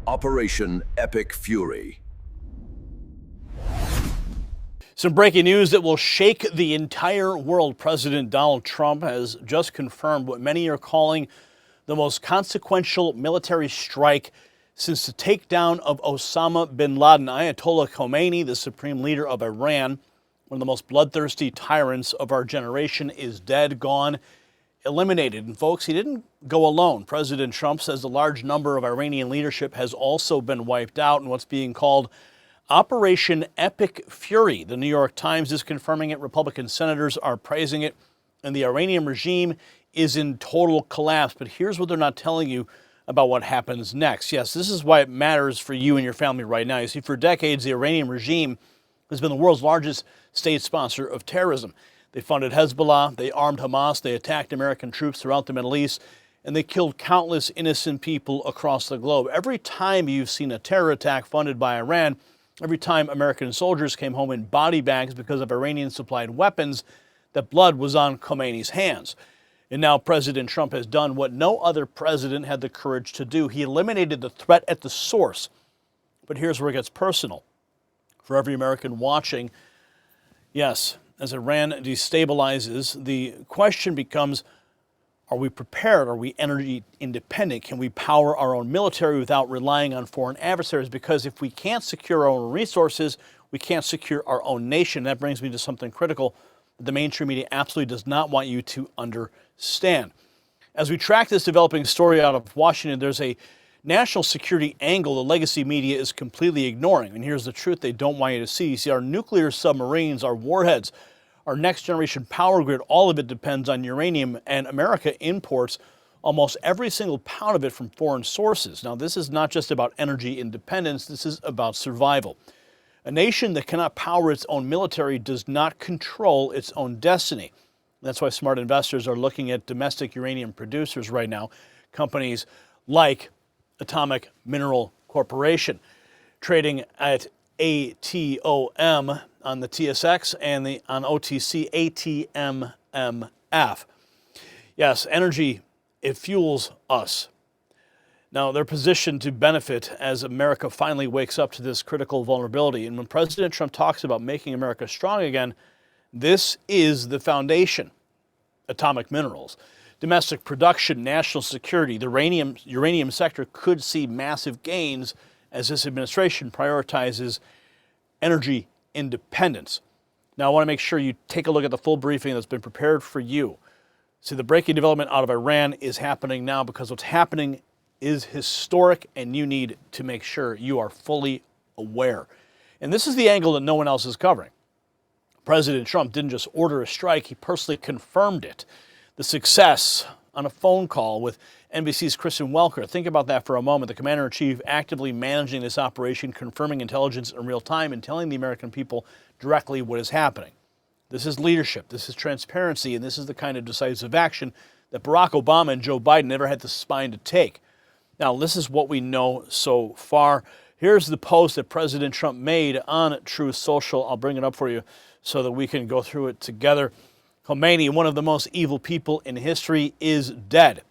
Operation Epic Fury. Some breaking news that will shake the entire world. President Donald Trump has just confirmed what many are calling the most consequential military strike since the takedown of Osama bin Laden. Ayatollah Khamenei, the supreme leader of Iran, one of the most bloodthirsty tyrants of our generation, is dead, gone, eliminated. And folks, he didn't go alone. President Trump says a large number of Iranian leadership has also been wiped out in what's being called Operation Epic Fury. The New York Times is confirming it. Republican senators are praising it. And the Iranian regime is in total collapse. But here's what they're not telling you about what happens next. Yes, this is why it matters for you and your family right now. You see, for decades, the Iranian regime has been the world's largest state sponsor of terrorism. They funded Hezbollah, they armed Hamas, they attacked American troops throughout the Middle East, and they killed countless innocent people across the globe. Every time you've seen a terror attack funded by Iran, every time American soldiers came home in body bags because of Iranian-supplied weapons, that blood was on Khamenei's hands. And now President Trump has done what no other president had the courage to do. He eliminated the threat at the source. But here's where it gets personal. For every American watching, yes, as Iran destabilizes, the question becomes, are we prepared? Are we energy independent? Can we power our own military without relying on foreign adversaries? Because if we can't secure our own resources, we can't secure our own nation. That brings me to something critical that the mainstream media absolutely does not want you to understand. As we track this developing story out of Washington, there's a national security angle the legacy media is completely ignoring. And here's the truth they don't want you to see. You see, our nuclear submarines, our warheads, our next generation power grid, all of it depends on uranium, and America imports almost every single pound of it from foreign sources. Now, this is not just about energy independence, this is about survival. A nation that cannot power its own military does not control its own destiny. That's why smart investors are looking at domestic uranium producers right now, companies like Atomic Mineral Corporation, trading at ATOM on the TSX and on OTC ATMMF. Yes, energy, it fuels us. Now, they're positioned to benefit as America finally wakes up to this critical vulnerability. And when President Trump talks about making America strong again, this is the foundation. Atomic minerals, domestic production, national security. The uranium sector could see massive gains as this administration prioritizes energy independence. Now, I want to make sure you take a look at the full briefing that's been prepared for you. See, the breaking development out of Iran is happening now because what's happening is historic, and you need to make sure you are fully aware. And this is the angle that no one else is covering. President Trump didn't just order a strike, he personally confirmed it. The success on a phone call with NBC's Kristen Welker. Think about that for a moment. The commander-in-chief actively managing this operation, confirming intelligence in real time, and telling the American people directly what is happening. This is leadership, this is transparency, and this is the kind of decisive action that Barack Obama and Joe Biden never had the spine to take. Now, this is what we know so far. Here's the post that President Trump made on Truth Social. I'll bring it up for you so that we can go through it together. Khamenei, one of the most evil people in history, is dead.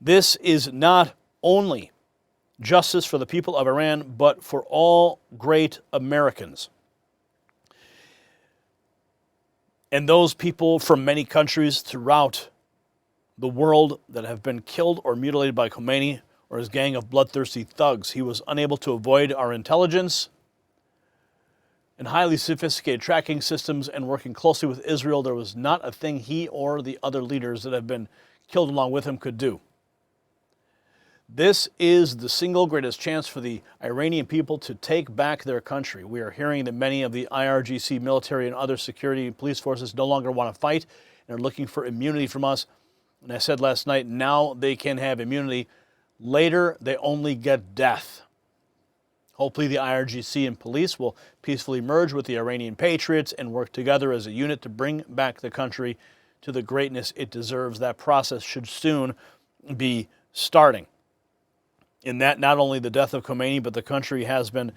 This is not only justice for the people of Iran, but for all great Americans. And those people from many countries throughout the world that have been killed or mutilated by Khamenei or his gang of bloodthirsty thugs. He was unable to avoid our intelligence and highly sophisticated tracking systems, and working closely with Israel, there was not a thing he or the other leaders that have been killed along with him could do. This is the single greatest chance for the Iranian people to take back their country. We are hearing that many of the IRGC military and other security and police forces no longer want to fight and are looking for immunity from us. And I said last night, now they can have immunity. Later, they only get death. Hopefully the IRGC and police will peacefully merge with the Iranian patriots and work together as a unit to bring back the country to the greatness it deserves. That process should soon be starting. In that, not only the death of Khamenei, but the country has been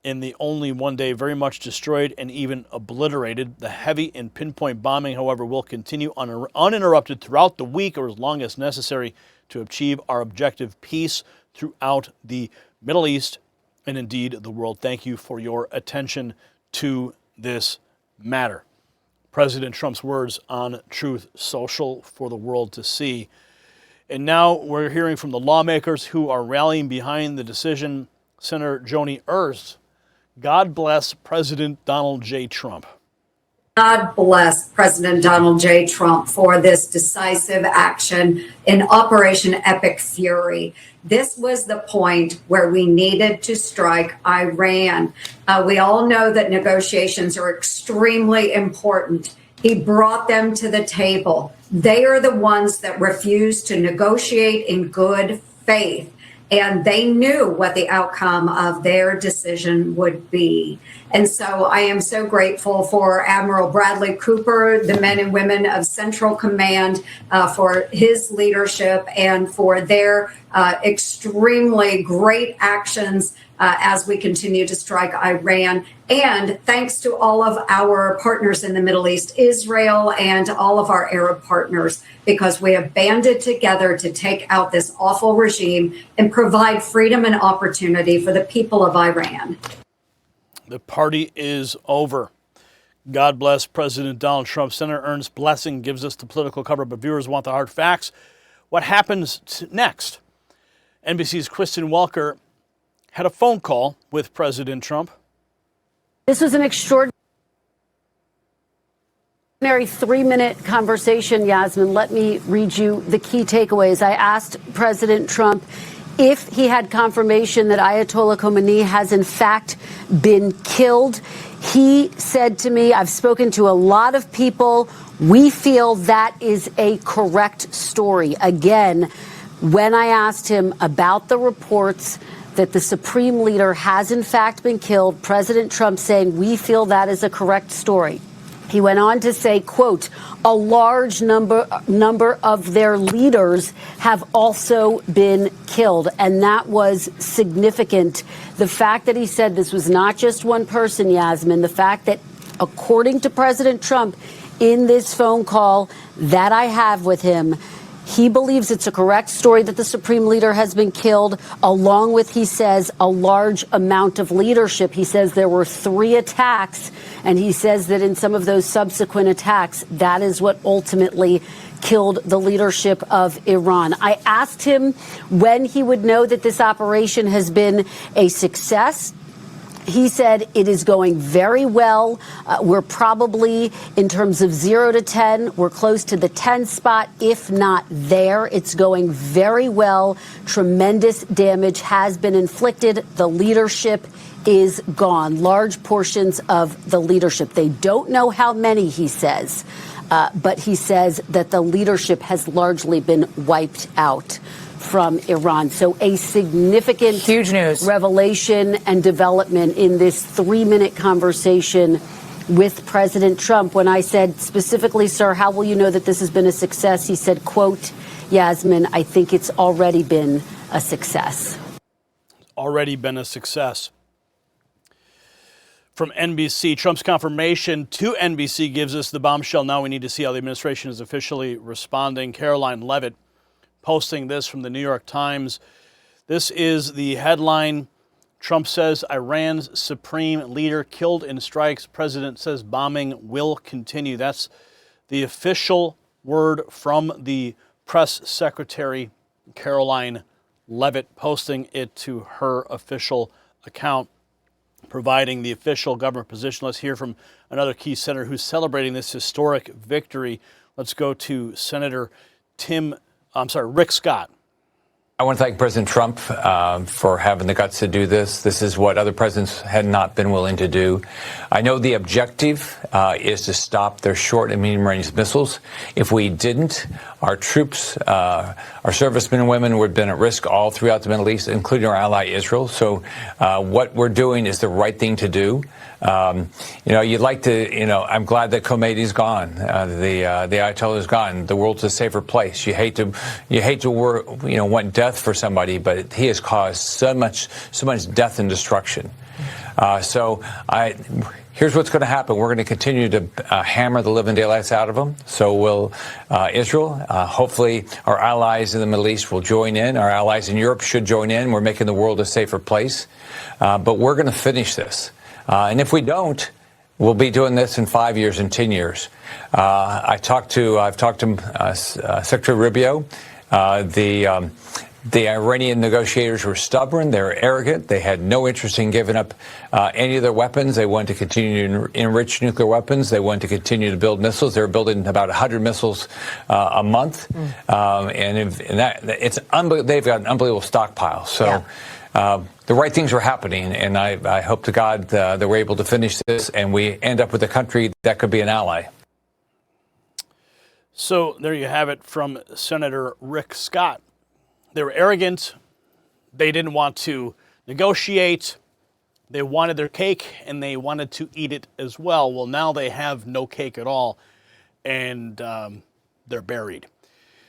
in the only one day very much destroyed and even obliterated. The heavy and pinpoint bombing, however, will continue uninterrupted throughout the week or as long as necessary to achieve our objective, peace throughout the Middle East and indeed the world. Thank you for your attention to this matter. President Trump's words on Truth Social for the world to see. And now we're hearing from the lawmakers who are rallying behind the decision. Senator Joni Ernst, God bless President Donald J. Trump. God bless President Donald J. Trump for this decisive action in Operation Epic Fury. This was the point where we needed to strike Iran. We all know that negotiations are extremely important. He brought them to the table. They are the ones that refused to negotiate in good faith. And they knew what the outcome of their decision would be. And so I am so grateful for Admiral Bradley Cooper, the men and women of Central Command, for his leadership and for their extremely great actions as we continue to strike Iran. And thanks to all of our partners in the Middle East, Israel, and all of our Arab partners, because we have banded together to take out this awful regime and provide freedom and opportunity for the people of Iran. The party is over. God bless President Donald Trump. Senator Ernst's blessing gives us the political cover, but viewers want the hard facts. What happens next? NBC's Kristen Welker had a phone call with President Trump. This was an extraordinary 3-minute conversation, Yasmin. Let me read you the key takeaways. I asked President Trump if he had confirmation that Ayatollah Khamenei has in fact been killed. He said to me, I've spoken to a lot of people. We feel that is a correct story. Again, when I asked him about the reports that the supreme leader has in fact been killed, President Trump saying, we feel that is a correct story. He went on to say, quote, a large number of their leaders have also been killed. And that was significant. The fact that he said this was not just one person, Yasmin, the fact that according to President Trump in this phone call that I have with him, he believes it's a correct story that the supreme leader has been killed, along with, he says, a large amount of leadership. He says there were 3 attacks, and he says that in some of those subsequent attacks, that is what ultimately killed the leadership of Iran. I asked him when he would know that this operation has been a success. He said it is going very well. We're probably, in terms of 0 to 10, we're close to the 10 spot, if not there. It's going very well. Tremendous damage has been inflicted. The leadership is gone. Large portions of the leadership. They don't know how many, he says, but he says that the leadership has largely been wiped out from Iran. So a significant huge news revelation and development in this 3-minute conversation with President Trump. When I said specifically, sir, how will you know that this has been a success? He said, quote, Yasmin, I think it's already been a success. Already been a success. From NBC, Trump's confirmation to NBC gives us the bombshell. Now we need to see how the administration is officially responding. Caroline Levitt posting this from the New York Times. This is the headline. Trump says Iran's supreme leader killed in strikes. President says bombing will continue. That's the official word from the press secretary, Caroline Levitt, posting it to her official account, providing the official government position. Let's hear from another key senator who's celebrating this historic victory. Let's go to Senator Rick Scott. I want to thank President Trump for having the guts to do this. This is what other presidents had not been willing to do. I know the objective is to stop their short and medium-range missiles. If we didn't, our troops, our servicemen and women would have been at risk all throughout the Middle East, including our ally Israel. So what we're doing is the right thing to do. You'd like to, I'm glad that Khomeiни's gone. The Ayatollah is gone. The world's a safer place. You hate to want death for somebody, but he has caused so much death and destruction. Here's what's going to happen. We're going to continue to hammer the living daylights out of them. So will Israel. Hopefully our allies in the Middle East will join in. Our allies in Europe should join in. We're making the world a safer place. But we're going to finish this. And if we don't, we'll be doing this in 5 years and 10 years. I've talked to Secretary Rubio. The Iranian negotiators were stubborn. They were arrogant. They had no interest in giving up any of their weapons. They wanted to continue to enrich nuclear weapons. They wanted to continue to build missiles. They were building about 100 missiles a month. It's unbelievable. They've got an unbelievable stockpile. So the right things were happening, and I hope to God that we're able to finish this and we end up with a country that could be an ally. So there you have it from Senator Rick Scott. They were arrogant. They didn't want to negotiate. They wanted their cake, and they wanted to eat it as well. Well, now they have no cake at all, and they're buried.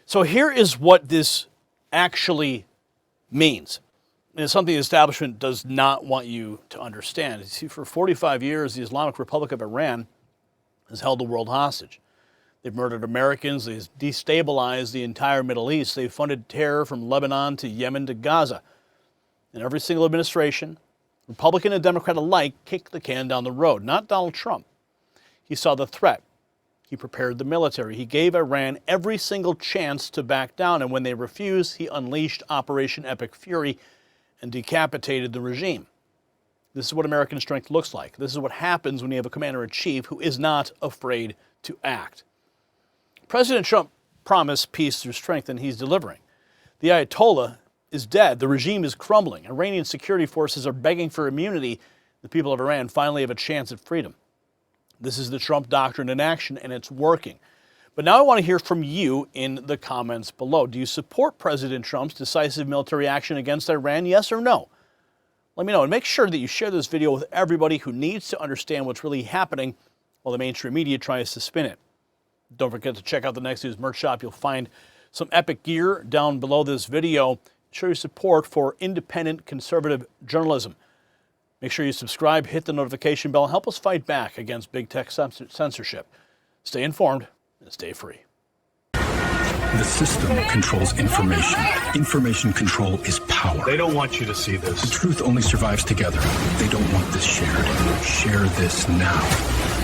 So here is what this actually means. And it's something the establishment does not want you to understand. You see, for 45 years, the Islamic Republic of Iran has held the world hostage. They've murdered Americans. They've destabilized the entire Middle East. They've funded terror from Lebanon to Yemen to Gaza. And every single administration, Republican and Democrat alike, kicked the can down the road. Not Donald Trump. He saw the threat. He prepared the military. He gave Iran every single chance to back down. And when they refused, he unleashed Operation Epic Fury and decapitated the regime. This is what American strength looks like. This is what happens when you have a commander-in-chief who is not afraid to act. President Trump promised peace through strength, and he's delivering. The Ayatollah is dead. The regime is crumbling. Iranian security forces are begging for immunity. The people of Iran finally have a chance at freedom. This is the Trump doctrine in action, and it's working. But now I want to hear from you in the comments below. Do you support President Trump's decisive military action against Iran, yes or no? Let me know, and make sure that you share this video with everybody who needs to understand what's really happening while the mainstream media tries to spin it. Don't forget to check out the Next News merch shop. You'll find some epic gear down below this video. Show your support for independent conservative journalism. Make sure you subscribe, hit the notification bell, and help us fight back against big tech censorship. Stay informed and stay free. The system controls information. Information control is power. They don't want you to see this. The truth only survives together. They don't want this shared. Share this now.